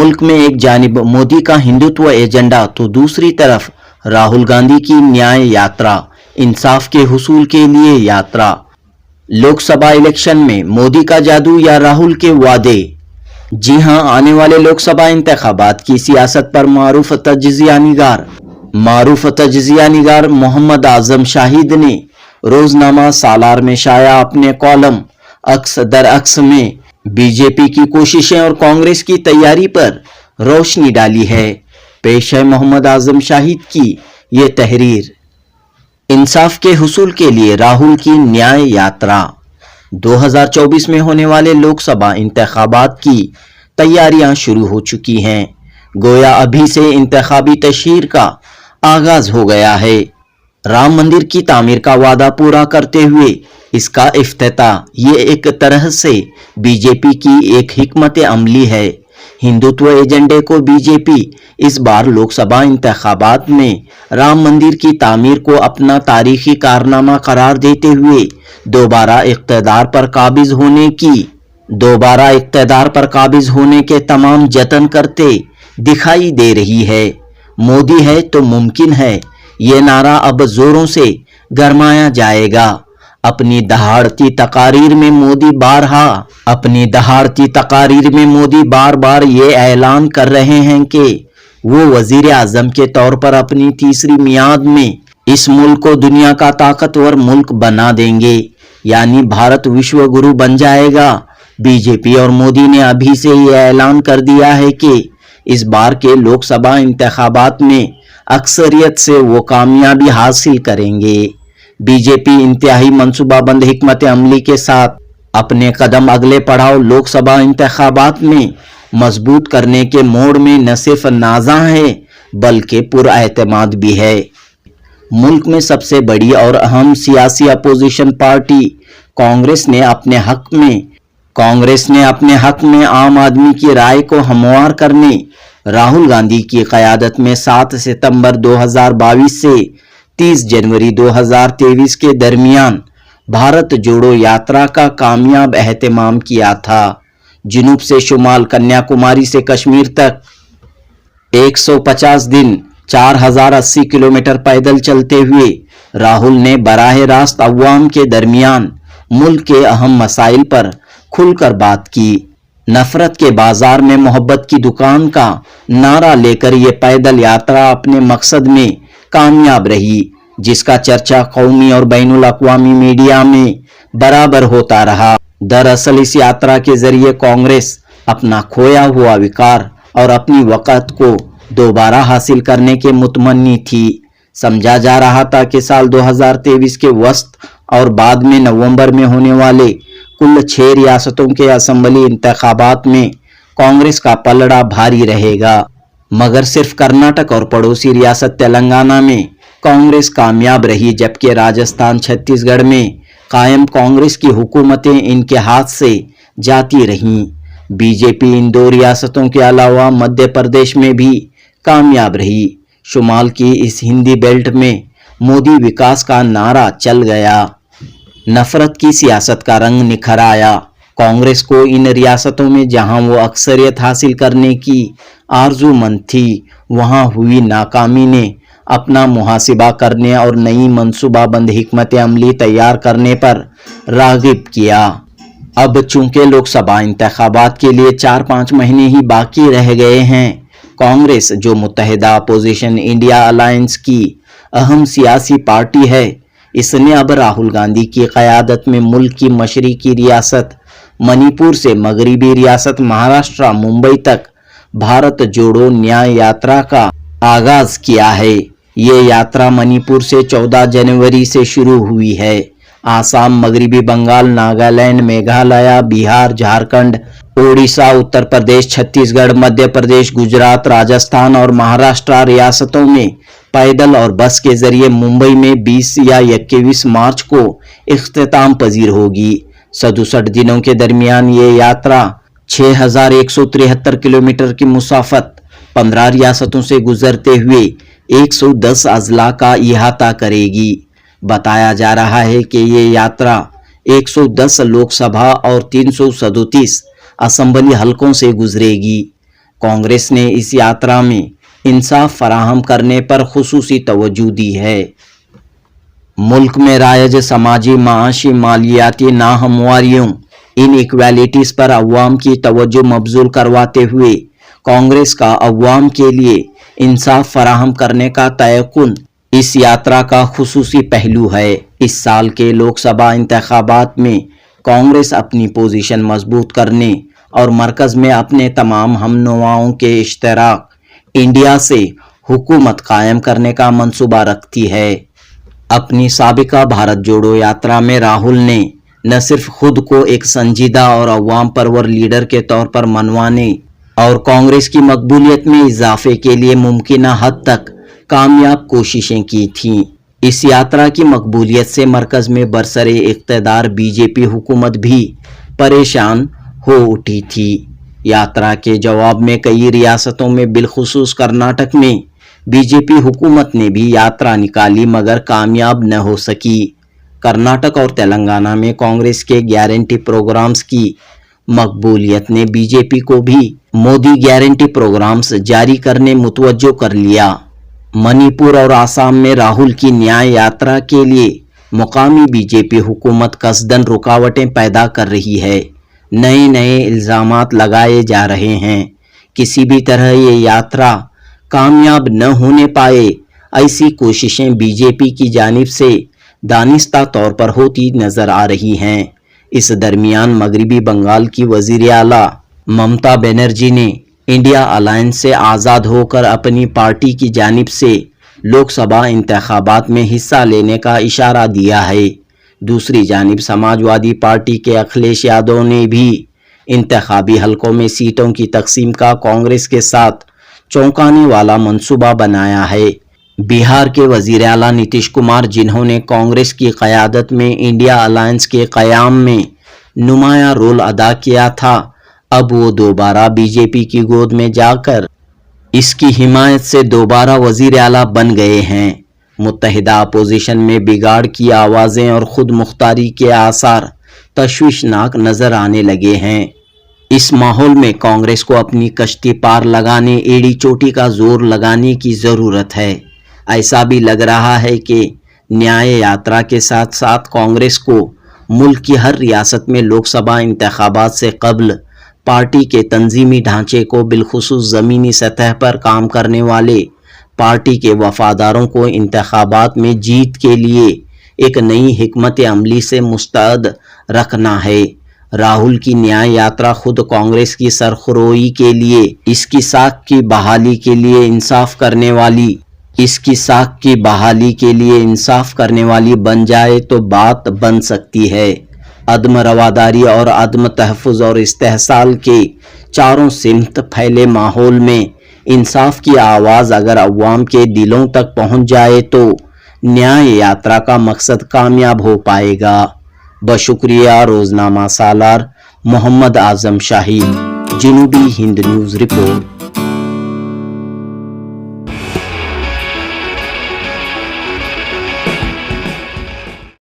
मुल्क में एक जानिब मोदी का हिंदुत्व एजेंडा तो दूसरी तरफ राहुल गांधी की न्याय यात्रा, इंसाफ के हुसूल के लिए यात्रा। लोकसभा इलेक्शन में मोदी का जादू या राहुल के वादे? जी हां, आने वाले लोकसभा इंतखाबात की सियासत पर मारूफ तजिजिया निगार मोहम्मद आजम शाहिद ने रोजनामा सालार में शाया अपने कॉलम अक्स दर अक्स में बीजेपी की कोशिशें और कांग्रेस की तैयारी पर रोशनी डाली है। पेश है मोहम्मद आजम शाहिद की ये तहरीर। इंसाफ के हुसूल के लिए राहुल की न्याय यात्रा। 2024 में होने वाले लोकसभा इंतखाबात की तैयारियां शुरू हो चुकी हैं। गोया अभी से इंतखाबी तशहीर का आगाज हो गया है। राम मंदिर की तामीर का वादा पूरा करते हुए इसका इफ्तिताह, ये एक तरह से बीजेपी की एक हिकमत अमली है। हिंदुत्व एजेंडे को बीजेपी इस बार लोकसभा इंतखाबात में राम मंदिर की तामीर को अपना तारीखी कारनामा करार देते हुए दोबारा इख्तिदार पर काबिज होने के तमाम जतन करते दिखाई दे रही है। मोदी है तो मुमकिन है, ये नारा अब जोरों से गरमाया जाएगा। अपनी दहाड़ती तकारीर में मोदी बार बार ये ऐलान कर रहे हैं कि वो वजीर आजम के तौर पर अपनी तीसरी मियाद में इस मुल्क को दुनिया का ताकतवर मुल्क बना देंगे, यानी भारत विश्व गुरु बन जाएगा। बीजेपी और मोदी ने अभी से ये ऐलान कर दिया है कि इस बार के लोकसभा इंतखाबात में अक्सरियत से वो कामयाबी हासिल करेंगे। बीजेपी इंतहाई मंसूबाबंद हिकमत अमली के साथ अपने कदम अगले पड़ाव लोकसभा इंतखाबात में मजबूत करने के मोड़ में न सिर्फ नाज़ा है बल्कि पुरएतमाद भी है। मुल्क में सबसे बड़ी और अहम सियासी अपोजिशन पार्टी कांग्रेस ने अपने हक में आम आदमी की राय को हमवार करने राहुल गांधी की क़यादत में 7 सितंबर 2022 से 30 जनवरी 2023 के दरमियान भारत जोड़ो यात्रा का कामयाब एहतमाम किया था। जुनूब से शुमाल, कन्याकुमारी से कश्मीर तक 150 दिन 4080 किलोमीटर पैदल चलते हुए राहुल ने बराह रास्त अवाम के दरमियान मुल्क के अहम मसाइल पर खुलकर बात की। नफरत के बाजार में मोहब्बत की दुकान का नारा लेकर ये पैदल यात्रा अपने मकसद में कामयाब रही, जिसका चर्चा कौमी और बैनुल अक़वामी मीडिया में बराबर होता रहा। दरअसल इस यात्रा के जरिए कांग्रेस अपना खोया हुआ विकार और अपनी वक़्त को दोबारा हासिल करने के मुतमन्नी थी। समझा जा रहा था कि साल 2023 के वस्त और बाद में नवंबर में होने वाले कुल 6 रियासतों के असम्बली इंतखाबात में कांग्रेस का पलड़ा भारी रहेगा, मगर सिर्फ कर्नाटक और पड़ोसी रियासत तेलंगाना में कांग्रेस कामयाब रही, जबकि राजस्थान, छत्तीसगढ़ में कायम कांग्रेस की हुकूमतें इनके हाथ से जाती रहीं। बीजेपी इन 2 रियासतों के अलावा मध्य प्रदेश में भी कामयाब रही। शुमाल की इस हिंदी बेल्ट में मोदी विकास का नारा चल गया, नफरत की सियासत का रंग निखर आया। कांग्रेस को इन रियासतों में जहां वो अक्सरियत हासिल करने की आरज़ूमंद थी, वहां हुई नाकामी ने अपना मुहासिबा करने और नई मंसूबाबंद हिकमत अमली तैयार करने पर राग़िब किया। अब चूंकि लोकसभा इंतखाबात के लिए 4-5 महीने ही बाकी रह गए हैं, कांग्रेस जो मुत्तहिदा अपोजिशन इंडिया अलायंस की अहम सियासी पार्टी है, इसने अब राहुल गांधी की क़यादत में मुल्क की मशरिकी रियासत मणिपुर से मगरबी रियासत महाराष्ट्र, मुंबई तक भारत जोड़ो न्याय यात्रा का आगाज किया है। ये यात्रा मणिपुर से 14 जनवरी से शुरू हुई है। आसाम, मगरबी बंगाल, नागालैंड, मेघालय, बिहार, झारखंड, ओडिशा, उत्तर प्रदेश, छत्तीसगढ़, मध्य प्रदेश, गुजरात, राजस्थान और महाराष्ट्र रियासतों में पैदल और बस के जरिए मुंबई में 20 या 21 मार्च को इख्तिताम पजीर होगी। 67 दिनों के दरमियान ये यात्रा 6173 किलोमीटर की मुसाफत 15 रियासतों से गुजरते हुए 110 अजला का इहाता करेगी। बताया जा रहा है कि ये यात्रा 110 लोकसभा और 337 असम्बली हलकों से गुजरेगी। कांग्रेस ने इस यात्रा में इंसाफ फराहम करने पर खुसूसी तवज्जो दी है। मुल्क में रायज समाजी, माशी, मालियाती नाहमवारियों, इन इक्वालिटीज पर अवाम की तवज्जो मबजूल करवाते हुए कांग्रेस का अवाम के लिए इंसाफ फराहम करने का तयक्कुन इस यात्रा का खुसूसी पहलू है। इस साल के लोकसभा इंतखाबात में कांग्रेस अपनी पोजीशन मजबूत करने और मरकज में अपने तमाम हमनुमाओं के इश्तराक इंडिया से हुकूमत कायम करने का मंसूबा रखती है। अपनी साबिका भारत जोड़ो यात्रा में राहुल ने न सिर्फ खुद को एक संजीदा और अवाम परवर लीडर के तौर पर मनवाने और कांग्रेस की मकबूलियत में इजाफे के लिए मुमकिना हद तक कामयाब कोशिशें की थीं। इस यात्रा की मकबूलियत से मरकज में बरसरे इख्तदार बीजेपी हुकूमत भी परेशान हो उठी थी। यात्रा के जवाब में कई रियासतों में बिलखुसूस कर्नाटक में बीजेपी हुकूमत ने भी यात्रा निकाली मगर कामयाब न हो सकी। कर्नाटक और तेलंगाना में कांग्रेस के गारंटी प्रोग्राम्स की मकबूलियत ने बीजेपी को भी मोदी गारंटी प्रोग्राम्स जारी करने मुतवज्जो कर लिया। मणिपुर और आसाम में राहुल की न्याय यात्रा के लिए मुकामी बीजेपी हुकूमत कसदन रुकावटें पैदा कर रही है। नए नए इल्ज़ामात लगाए जा रहे हैं। किसी भी तरह ये यात्रा कामयाब न होने पाए, ऐसी कोशिशें बीजेपी की जानिब से दानिस्ता तौर पर होती नजर आ रही हैं। इस दरमियान मगरबी बंगाल की वज़ीर आला ममता बनर्जी ने इंडिया अलायंस से आज़ाद होकर अपनी पार्टी की जानिब से लोकसभा इंतखाबात में हिस्सा लेने का इशारा दिया है। दूसरी जानिब समाजवादी पार्टी के अखिलेश यादव ने भी इंतखाबी हलकों में सीटों की तकसीम का कांग्रेस के साथ चौंकाने वाला मंसूबा बनाया है। बिहार के वज़ीर आला नीतीश कुमार, जिन्होंने कांग्रेस की क़यादत में इंडिया अलायंस के क़याम में नुमाया रोल अदा किया था, अब वो दोबारा बीजेपी की गोद में जाकर इसकी हिमायत से दोबारा वज़ीर आला बन गए हैं। मुत्तहिदा अपोजिशन में बिगाड़ की आवाज़ें और खुद मुख्तारी के आसार तशवीशनाक नज़र आने लगे हैं। इस माहौल में कांग्रेस को अपनी कश्ती पार लगाने, एड़ी चोटी का जोर लगाने की ज़रूरत है। ऐसा भी लग रहा है कि न्याय यात्रा के साथ साथ कांग्रेस को मुल्क की हर रियासत में लोकसभा इंतखाबात से कबल पार्टी के तंजीमी ढांचे को बिलखुसूस ज़मीनी सतह पर काम करने वाले पार्टी के वफादारों को इंतखाबात में जीत के लिए एक नई हिकमत अमली से मुस्तैद रखना है। राहुल की न्याय यात्रा खुद कांग्रेस की सरखरोई के लिए, इसकी साख की बहाली के लिए इंसाफ करने वाली बन जाए तो बात बन सकती है। अदम रवादारी और अदम तहफ़्फ़ुज़ और इस्तेहसाल के चारों सिमत फैले माहौल में इंसाफ की आवाज़ अगर अवाम के दिलों तक पहुंच जाए तो न्याय यात्रा का मकसद कामयाब हो पाएगा। बशुक्रिया रोज़नामा सालार, मोहम्मद आज़म शाहीन, जनूबी हिंद न्यूज़ रिपोर्ट।